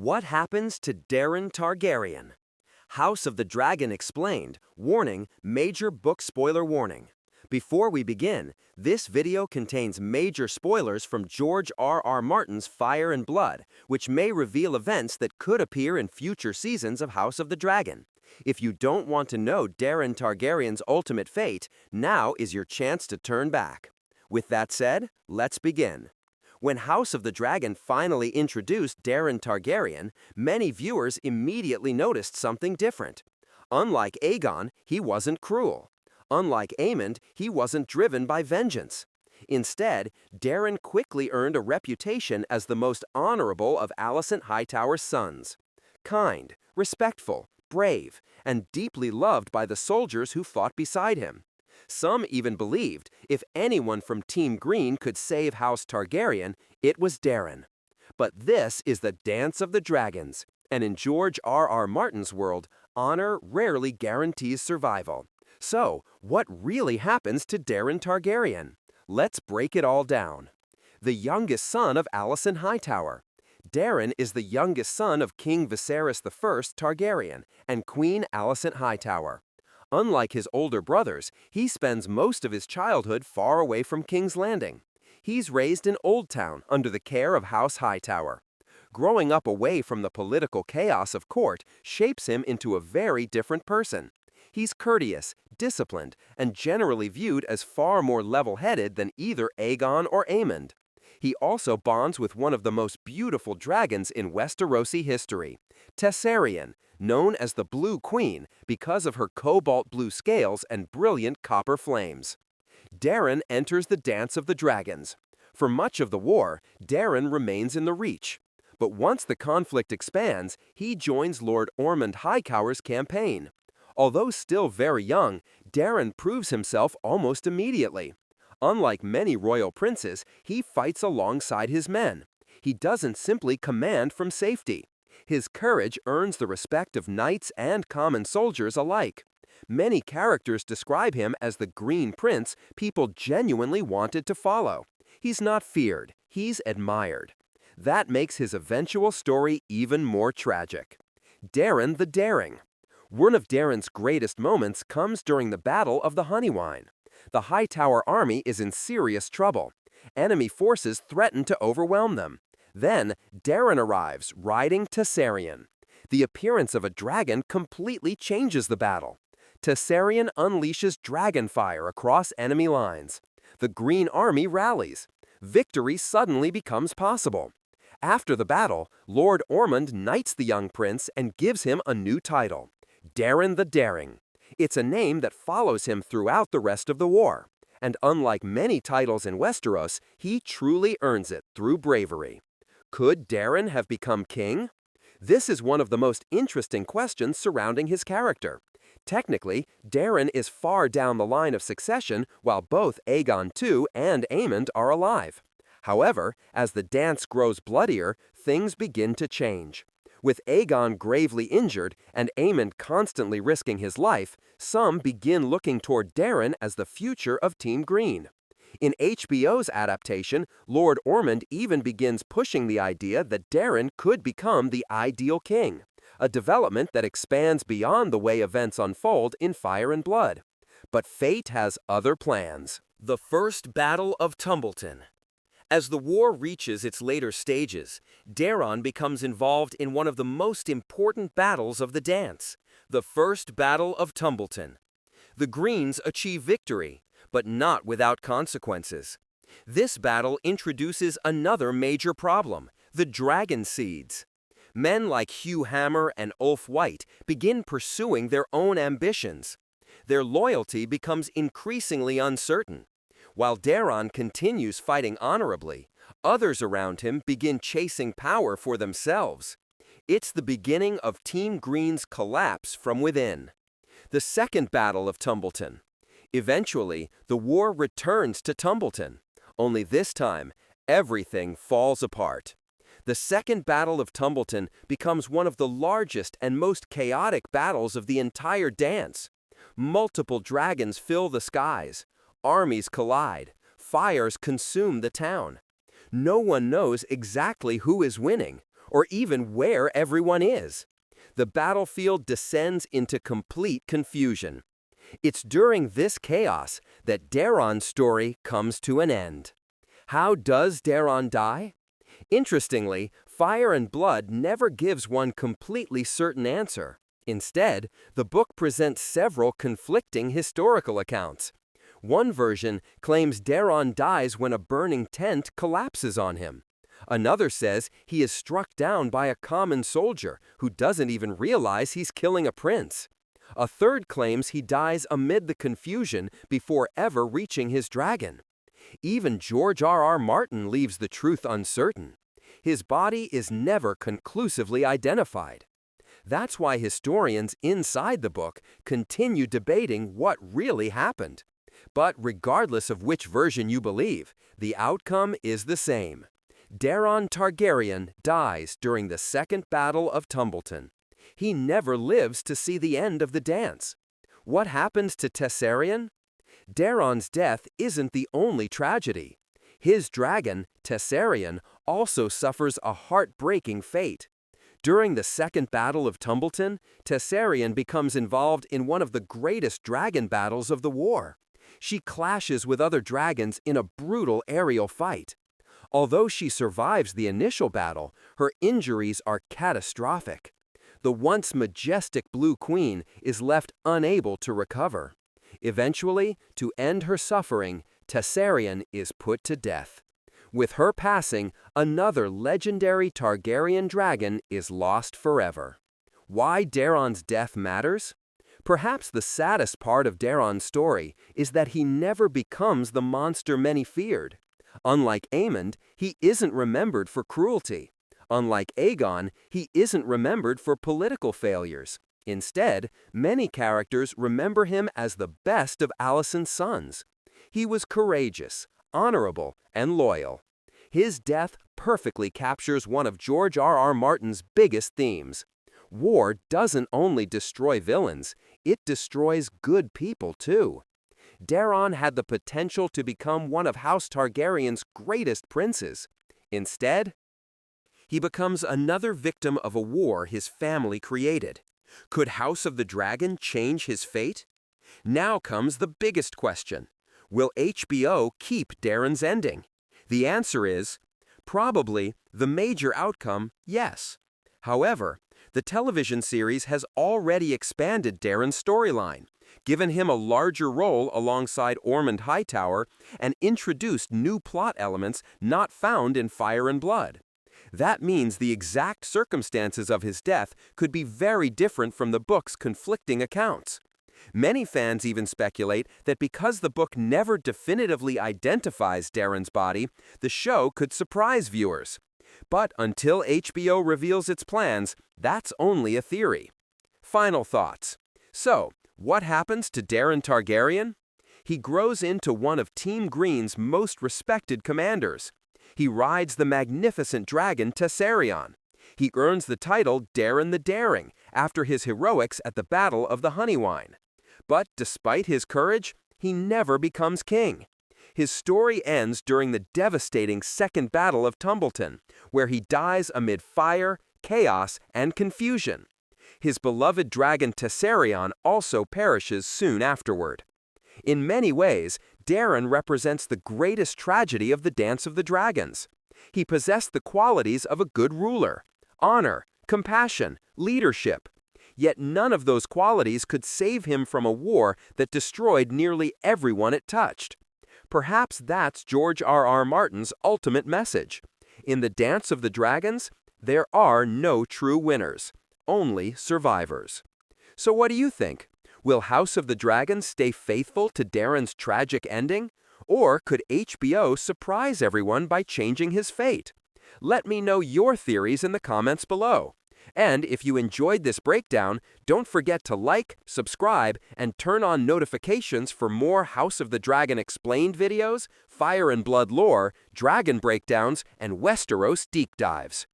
What happens to Daeron Targaryen? House of the Dragon explained. Warning, major book spoiler warning. Before we begin, this video contains major spoilers from George R.R. Martin's Fire and Blood, which may reveal events that could appear in future seasons of House of the Dragon. If you don't want to know Daeron Targaryen's ultimate fate, now is your chance to turn back. With that said, let's begin. When House of the Dragon finally introduced Daeron Targaryen, many viewers immediately noticed something different. Unlike Aegon, he wasn't cruel. Unlike Aemond, he wasn't driven by vengeance. Instead, Daeron quickly earned a reputation as the most honorable of Alicent Hightower's sons. Kind, respectful, brave, and deeply loved by the soldiers who fought beside him. Some even believed if anyone from Team Green could save House Targaryen, it was Daeron. But this is the Dance of the Dragons, and in George R.R. Martin's world, honor rarely guarantees survival. So, what really happens to Daeron Targaryen? Let's break it all down. The youngest son of Alicent Hightower. Daeron is the youngest son of King Viserys I Targaryen and Queen Alicent Hightower. Unlike his older brothers, he spends most of his childhood far away from King's Landing. He's raised in Old Town under the care of House Hightower. Growing up away from the political chaos of court shapes him into a very different person. He's courteous, disciplined, and generally viewed as far more level-headed than either Aegon or Aemond. He also bonds with one of the most beautiful dragons in Westerosi history, Tessarion, known as the Blue Queen because of her cobalt blue scales and brilliant copper flames. Daeron enters the Dance of the Dragons. For much of the war, Daeron remains in the Reach. But once the conflict expands, he joins Lord Ormond Hightower's campaign. Although still very young, Daeron proves himself almost immediately. Unlike many royal princes, he fights alongside his men. He doesn't simply command from safety. His courage earns the respect of knights and common soldiers alike. Many characters describe him as the Green Prince people genuinely wanted to follow. He's not feared, he's admired. That makes his eventual story even more tragic. Daeron the Daring. One of Daeron's greatest moments comes during the Battle of the Honeywine. The Hightower army is in serious trouble. Enemy forces threaten to overwhelm them. Then, Daeron arrives, riding Tessarion. The appearance of a dragon completely changes the battle. Tessarion unleashes dragon fire across enemy lines. The Green Army rallies. Victory suddenly becomes possible. After the battle, Lord Ormond knights the young prince and gives him a new title, Daeron the Daring. It's a name that follows him throughout the rest of the war. And unlike many titles in Westeros, he truly earns it through bravery. Could Daeron have become king? This is one of the most interesting questions surrounding his character. Technically, Daeron is far down the line of succession while both Aegon II and Aemond are alive. However, as the dance grows bloodier, things begin to change. With Aegon gravely injured and Aemond constantly risking his life, some begin looking toward Daeron as the future of Team Green. In HBO's adaptation, Lord Ormond even begins pushing the idea that Daeron could become the ideal king, a development that expands beyond the way events unfold in Fire and Blood. But fate has other plans. The First Battle of Tumbleton. As the war reaches its later stages, Daeron becomes involved in one of the most important battles of the dance, the First Battle of Tumbleton. The Greens achieve victory, but not without consequences. This battle introduces another major problem, the dragon seeds. Men like Hugh Hammer and Ulf White begin pursuing their own ambitions. Their loyalty becomes increasingly uncertain. While Daeron continues fighting honorably, others around him begin chasing power for themselves. It's the beginning of Team Green's collapse from within. The Second Battle of Tumbleton. Eventually, the war returns to Tumbleton. Only this time, everything falls apart. The Second Battle of Tumbleton becomes one of the largest and most chaotic battles of the entire dance. Multiple dragons fill the skies. Armies collide. Fires consume the town. No one knows exactly who is winning, or even where everyone is. The battlefield descends into complete confusion. It's during this chaos that Daeron's story comes to an end. How does Daeron die? Interestingly, Fire and Blood never gives one completely certain answer. Instead, the book presents several conflicting historical accounts. One version claims Daeron dies when a burning tent collapses on him. Another says he is struck down by a common soldier who doesn't even realize he's killing a prince. A third claims he dies amid the confusion before ever reaching his dragon. Even George R.R. Martin leaves the truth uncertain. His body is never conclusively identified. That's why historians inside the book continue debating what really happened. But regardless of which version you believe, the outcome is the same. Daeron Targaryen dies during the Second Battle of Tumbleton. He never lives to see the end of the dance. What happens to Tessarion? Daeron's death isn't the only tragedy. His dragon, Tessarion, also suffers a heartbreaking fate. During the Second Battle of Tumbleton, Tessarion becomes involved in one of the greatest dragon battles of the war. She clashes with other dragons in a brutal aerial fight. Although she survives the initial battle, her injuries are catastrophic. The once majestic Blue Queen is left unable to recover. Eventually, to end her suffering, Tessarion is put to death. With her passing, another legendary Targaryen dragon is lost forever. Why Daeron's death matters? Perhaps the saddest part of Daeron's story is that he never becomes the monster many feared. Unlike Aemond, he isn't remembered for cruelty. Unlike Aegon, he isn't remembered for political failures. Instead, many characters remember him as the best of Alicent's sons. He was courageous, honorable, and loyal. His death perfectly captures one of George R.R. Martin's biggest themes. War doesn't only destroy villains, it destroys good people too. Daeron had the potential to become one of House Targaryen's greatest princes. Instead, he becomes another victim of a war his family created. Could House of the Dragon change his fate? Now comes the biggest question. Will HBO keep Daeron's ending? The answer is, probably, the major outcome, yes. However, the television series has already expanded Daeron's storyline, given him a larger role alongside Ormond Hightower, and introduced new plot elements not found in Fire and Blood. That means the exact circumstances of his death could be very different from the book's conflicting accounts. Many fans even speculate that because the book never definitively identifies Daeron's body, the show could surprise viewers. But until HBO reveals its plans, that's only a theory. Final thoughts. So, what happens to Daeron Targaryen? He grows into one of Team Green's most respected commanders. He rides the magnificent dragon Tessarion. He earns the title Daeron the Daring after his heroics at the Battle of the Honeywine. But despite his courage, he never becomes king. His story ends during the devastating Second Battle of Tumbleton, where he dies amid fire, chaos, and confusion. His beloved dragon Tessarion also perishes soon afterward. In many ways, Daeron represents the greatest tragedy of the Dance of the Dragons. He possessed the qualities of a good ruler: honor, compassion, leadership. Yet none of those qualities could save him from a war that destroyed nearly everyone it touched. Perhaps that's George R.R. Martin's ultimate message. In the Dance of the Dragons, there are no true winners, only survivors. So what do you think? Will House of the Dragon stay faithful to Daeron's tragic ending? Or could HBO surprise everyone by changing his fate? Let me know your theories in the comments below. And if you enjoyed this breakdown, don't forget to like, subscribe, and turn on notifications for more House of the Dragon explained videos, Fire and Blood lore, dragon breakdowns, and Westeros deep dives.